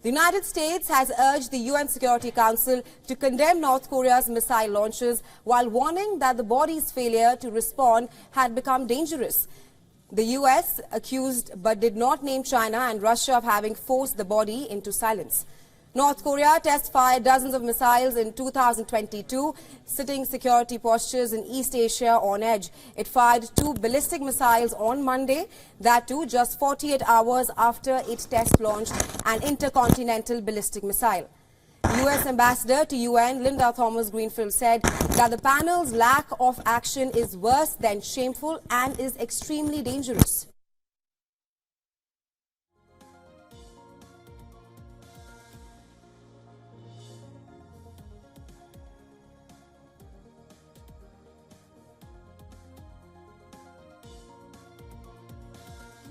The United States has urged the UN Security Council to condemn North Korea's missile launches while warning that the body's failure to respond had become dangerous. The US accused but did not name China and Russia of having forced the body into silence. North Korea test-fired dozens of missiles in 2022, setting security postures in East Asia on edge. It fired 2 ballistic missiles on Monday, that too just 48 hours after it test-launched an intercontinental ballistic missile. U.S. Ambassador to UN Linda Thomas-Greenfield said that the panel's lack of action is worse than shameful and is extremely dangerous.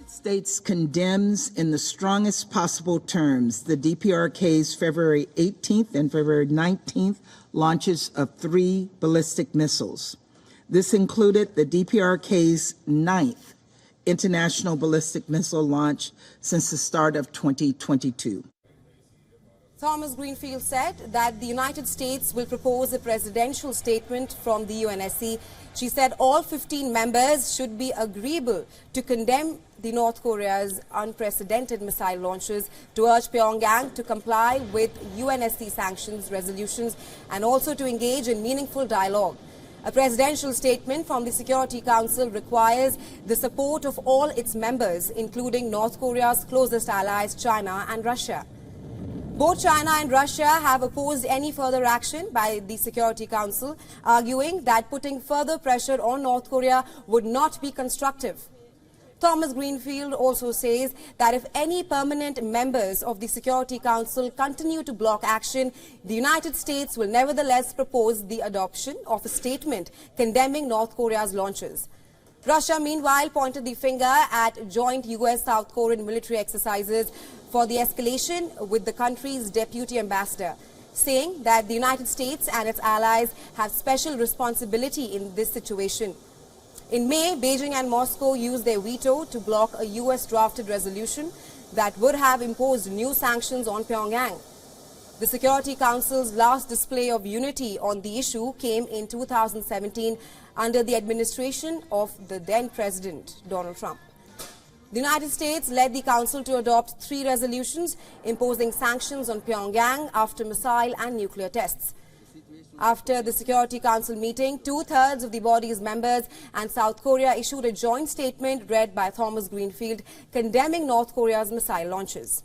States condemns in the strongest possible terms the DPRK's February 18th and February 19th launches of 3 ballistic missiles. This included the DPRK's 9th international ballistic missile launch since the start of 2022. Thomas-Greenfield said that the United States will propose a presidential statement from the UNSC. She said all 15 members should be agreeable to condemn the North Korea's unprecedented missile launches, to urge Pyongyang to comply with UNSC sanctions resolutions and also to engage in meaningful dialogue. A presidential statement from the Security Council requires the support of all its members, including North Korea's closest allies, China and Russia. Both China and Russia have opposed any further action by the Security Council, arguing that putting further pressure on North Korea would not be constructive. Thomas-Greenfield also says that if any permanent members of the Security Council continue to block action, the United States will nevertheless propose the adoption of a statement condemning North Korea's launches. Russia, meanwhile, pointed the finger at joint US-South Korean military exercises for the escalation with the country's deputy ambassador, saying that the United States and its allies have special responsibility in this situation. In May, Beijing and Moscow used their veto to block a US-drafted resolution that would have imposed new sanctions on Pyongyang. The Security Council's last display of unity on the issue came in 2017 under the administration of the then President Donald Trump. The United States led the Council to adopt 3 resolutions imposing sanctions on Pyongyang after missile and nuclear tests. After the Security Council meeting, 2/3 of the body's members and South Korea issued a joint statement read by Thomas-Greenfield condemning North Korea's missile launches.